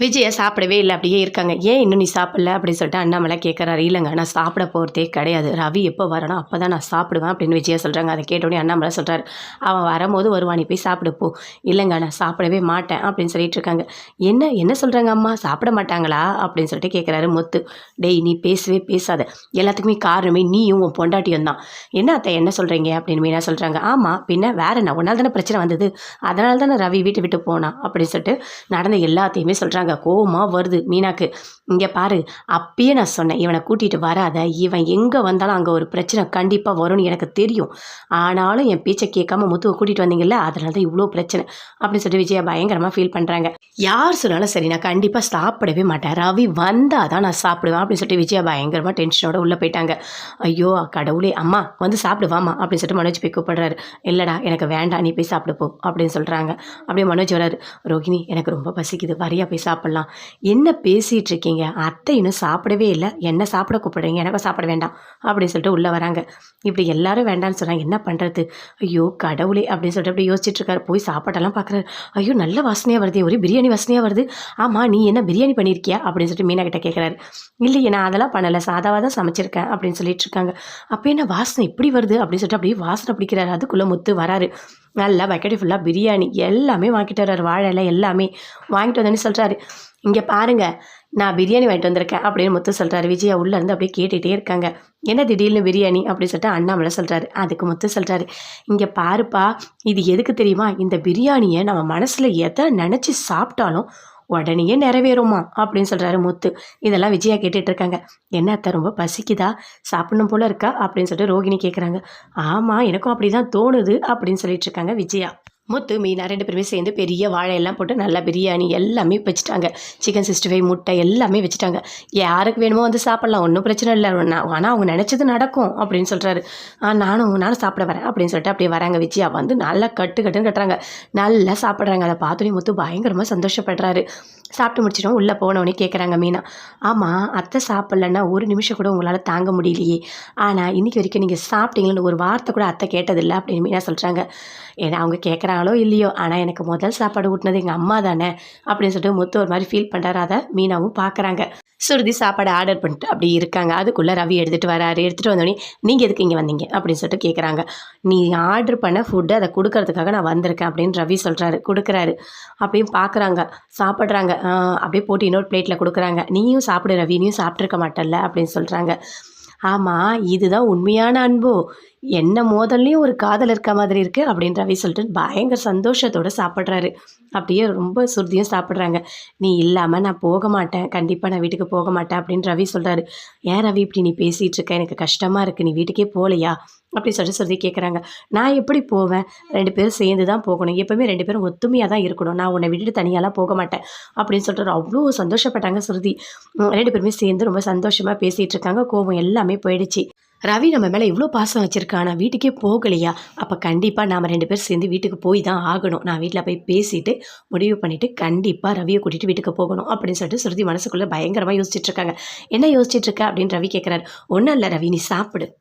விஜய சாப்பிடவே இல்லை, அப்படியே இருக்காங்க. "ஏன் இன்னும் நீ சாப்பிடல?" அப்படின்னு சொல்லிட்டு அண்ணாமலை கேட்குறாரு. "இல்லைங்க, நான் சாப்பிட போகிறதே கிடையாது. ரவி எப்போ வரானோ அப்போ தான் நான் சாப்பிடுவேன்" அப்படின்னு விஜயா சொல்கிறாங்க. அதை கேட்டோடனே அண்ணாமலை சொல்கிறாரு, "அவன் வரும்போது வருவான், நீ போய் சாப்பிடு போ." "இல்லைங்க, நான் சாப்பிடவே மாட்டேன்" அப்படின்னு சொல்லிட்டு இருக்காங்க. "என்ன என்ன சொல்கிறாங்க அம்மா, சாப்பிட மாட்டாங்களா?" அப்படின்னு சொல்லிட்டு கேட்குறாரு முத்து. "டேய், நீ பேசவே பேசாத. எல்லாத்துக்குமே காரணமே நீயும் உன் பொண்டாட்டியும் தான்." "என்ன அத்தை என்ன சொல்கிறீங்க?" அப்படின்னு மீனா சொல்கிறாங்க. "ஆமாம், பின்ன வேற என்ன, உன்னால் தானே பிரச்சனை வந்தது, அதனால தானே ரவி வீட்டை விட்டு போனான்" அப்படின்னு சொல்லிட்டு நடந்த எல்லாத்தையுமே சொல்கிறாங்க. கோவமா வருது மீனாக்கு. "இங்கே பாரு, அப்பயே நான் சொன்னேன், இவனை கூட்டிகிட்டு வராத. இவன் எங்கே வந்தாலும் அங்கே ஒரு பிரச்சனை கண்டிப்பாக வரும்னு எனக்கு தெரியும். ஆனாலும் என் பேச்சை கேட்காம முத்துவை கூட்டிகிட்டு வந்தீங்கல்ல, அதனால தான் இவ்வளோ பிரச்சனை" அப்படின்னு சொல்லிட்டு விஜயா பயங்கரமாக ஃபீல் பண்ணுறாங்க. "யார் சொன்னாலும் சரி, நான் கண்டிப்பாக சாப்பிடவே மாட்டேன். ரவி வந்தால் தான் நான் சாப்பிடுவேன்" அப்படின்னு சொல்லிட்டு விஜயா பயங்கரமாக டென்ஷனோட உள்ளே போயிட்டாங்க. "ஐயோ கடவுளே, அம்மா வந்து சாப்பிடுவாமா" அப்படின்னு சொல்லிட்டு மனோஜ் போய் கூப்பிடுறாரு. "இல்லைடா, எனக்கு வேண்டாம், நீ போய் சாப்பிடு போ" அப்படின்னு சொல்கிறாங்க. அப்படியே மனோஜ் வராரு. "ரோகிணி, எனக்கு ரொம்ப பசிக்குது, வரியா போய் சாப்பிட்லாம்." "என்ன பேசிகிட்டு இருக்கீங்க? அத்தை இன்னும் சாப்பிடவே இல்லை, என்ன சாப்பிட கூப்பிடுறீங்க, எனக்கும் சாப்பிட வேண்டாம்" அப்படின்னு சொல்லிட்டு உள்ளே வராங்க. இப்படி எல்லாரும் வேண்டான்னு சொன்னாங்க, என்ன பண்ணுறது? ஐயோ கடவுளே அப்படின்னு சொல்லிட்டு அப்படி யோசிச்சுட்டு இருக்காரு. போய் சாப்பாட்டெல்லாம் பார்க்குறாரு. ஐயோ நல்ல வாசனையாக வருது, ஒரே பிரியாணி வாசனையாக வருது. "ஆமாம், நீ என்ன பிரியாணி பண்ணியிருக்கியா?" அப்படின்னு சொல்லிட்டு மீனா கிட்ட கேட்குறாரு. "இல்லையே, நான் அதெல்லாம் பண்ணலை, சாதாவாக தான் சமைச்சிருக்கேன்" அப்படின்னு சொல்லிட்டு இருக்காங்க. "அப்போ என்ன வாசனை இப்படி வருது?" அப்படின்னு சொல்லிட்டு அப்படியே வாசனை பிடிக்கிறாரு. அதுக்குள்ளே முத்து வராரு. நல்லா பக்கெட்டு ஃபுல்லாக பிரியாணி எல்லாமே வாங்கிட்டு வர்றாரு. வாழை இலை எல்லாமே வாங்கிட்டு வந்தோன்னு சொல்கிறாரு. "இங்கே பாருங்க, நான் பிரியாணி வாங்கிட்டு வந்திருக்கேன்" அப்படின்னு முத்து சொல்கிறாரு. விஜயா உள்ளேருந்து அப்படியே கேட்டுகிட்டே இருக்காங்க. "என்ன திடீர்னு பிரியாணி?" அப்படின்னு சொல்லிட்டு அண்ணாமலை சொல்கிறாரு. அதுக்கு முத்து சொல்கிறாரு, "இங்கே பாருப்பா, இது எதுக்கு தெரியுமா? இந்த பிரியாணியை நம்ம மனசில் எதை நினச்சி சாப்பிட்டாலும் உடனேயே நிறைவேறுமா" அப்படின்னு சொல்கிறாரு முத்து. இதெல்லாம் விஜயா கேட்டுட்டு இருக்காங்க. "என்ன அத்தை, ரொம்ப பசிக்குதா, சாப்பிடணும் போல இருக்கா?" அப்படின்னு சொல்லிட்டு ரோகிணி கேட்குறாங்க. "ஆமாம், எனக்கும் அப்படி தான் தோணுது" அப்படின்னு சொல்லிட்டு இருக்காங்க விஜயா. முத்து, மீனா 2 பேருமே சேர்ந்து பெரிய வாழையெல்லாம் போட்டு நல்லா பிரியாணி எல்லாமே வச்சுட்டாங்க. சிக்கன் 65, முட்டை எல்லாமே வச்சுட்டாங்க. "யாருக்கு வேணுமோ வந்து சாப்பிட்லாம், ஒன்றும் பிரச்சனை இல்லை. ஆனால் அவங்க நினச்சது நடக்கும்" அப்படின்னு சொல்கிறாரு. நானும் சாப்பிட வரேன்" அப்படின்னு சொல்லிட்டு அப்படியே வராங்க. விஜயா வந்து நல்லா கட்டுன்னு கட்டுறாங்க. நல்லா சாப்பிட்றாங்க. அதை பார்த்தோன்னே முத்து பயங்கரமாக சந்தோஷப்படுறாரு. சாப்பிட்டு முடிச்சிட்டோம். உள்ளே போனவொடனே கேட்குறாங்க மீனா, "ஆமாம், அத்தை சாப்பிட்லன்னா ஒரு நிமிஷம் கூட உங்களால் தாங்க முடியலையே. ஆனால் இன்றைக்கி வரைக்கும் நீங்கள் சாப்பிட்டீங்கன்னு ஒரு வார்த்தை கூட அத்தை கேட்டதில்லை" அப்படின்னு மீனா சொல்கிறாங்க. ஏன்னா அவங்க கேட்குறாங்களோ இல்லையோ, ஆனால் எனக்கு முதல் சாப்பாடு ஊட்டினது எங்கள் அம்மா தானே அப்படின்னு சொல்லிட்டு முத்து ஒரு மாதிரி ஃபீல் பண்ணுறாரு. அதை மீனாவும் பார்க்குறாங்க. சுருதி சாப்பாடு ஆர்டர் பண்ணிட்டு அப்படி இருக்காங்க. அதுக்குள்ளே ரவி எடுத்துகிட்டு வராரு. எடுத்துகிட்டு வந்தோடனே, "நீங்கள் எதுக்கு இங்கே வந்தீங்க?" அப்படின்னு சொல்லிட்டு கேட்குறாங்க. "நீ ஆர்டர் பண்ண ஃபுட்டு அதை கொடுக்கறதுக்காக நான் வந்திருக்கேன்" அப்படின்னு ரவி சொல்கிறாரு. கொடுக்குறாரு. அப்படியே பார்க்குறாங்க, சாப்பிட்றாங்க. அப்படியே போட்டு இன்னொரு பிளேட்டில் கொடுக்குறாங்க. "நீயும் சாப்பிடு ரவி, நீயும் சாப்பிட்ருக்க மாட்டல்ல" அப்படின்னு சொல்கிறாங்க. "ஆமாம், இதுதான் உண்மையான அன்போ? என்ன மோதல்லையும் ஒரு காதல் இருக்க மாதிரி இருக்குது" அப்படின்னு ரவி சொல்லிட்டு பயங்கர சந்தோஷத்தோடு சாப்பிட்றாரு. அப்படியே ரொம்ப சுருதியும் சாப்பிட்றாங்க. "நீ இல்லாமல் நான் போக மாட்டேன், கண்டிப்பாக நான் வீட்டுக்கு போக மாட்டேன்" அப்படின்னு ரவி சொல்கிறாரு. "ஏன் ரவி இப்படி நீ பேசிகிட்டு இருக்க? எனக்கு கஷ்டமாக இருக்குது, நீ வீட்டுக்கே போகலையா?" அப்படி சொல்லிட்டு சுருதி கேட்குறாங்க. "நான் எப்படி போவேன்? 2 பேரும் சேர்ந்து தான் போகணும், எப்போவுமே 2 பேரும் ஒத்துமையாக தான் இருக்கணும், நான் உன்னை விட்டுட்டு தனியாலாம் போக மாட்டேன்" அப்படின்னு சொல்லிட்டு அவ்வளோ சந்தோஷப்பட்டாங்க சுருதி. 2 பேருமே சேர்ந்து ரொம்ப சந்தோஷமாக பேசிகிட்டு இருக்காங்க. கோபம் எல்லாமே போயிடுச்சு. "ரவி நம்ம மேலே இவ்வளோ பாசம் வச்சுருக்கான், நான் வீட்டுக்கே போகலையா? அப்போ கண்டிப்பாக நாம் 2 பேரும் சேர்ந்து வீட்டுக்கு போய் தான் ஆகணும். நான் வீட்டில் போய் பேசிவிட்டு முடிவு பண்ணிவிட்டு கண்டிப்பாக ரவியை கூட்டிகிட்டு வீட்டுக்கு போகணும்" அப்படின்னு சொல்லிட்டு சுருதி மனசுக்குள்ளே பயங்கரமாக யோசிச்சுட்டு இருக்காங்க. "என்ன யோசிச்சுட்டு இருக்க?" அப்படின்னு ரவி கேட்குறாரு. "ஒன்றும் இல்லை ரவி, நீ சாப்பிடு."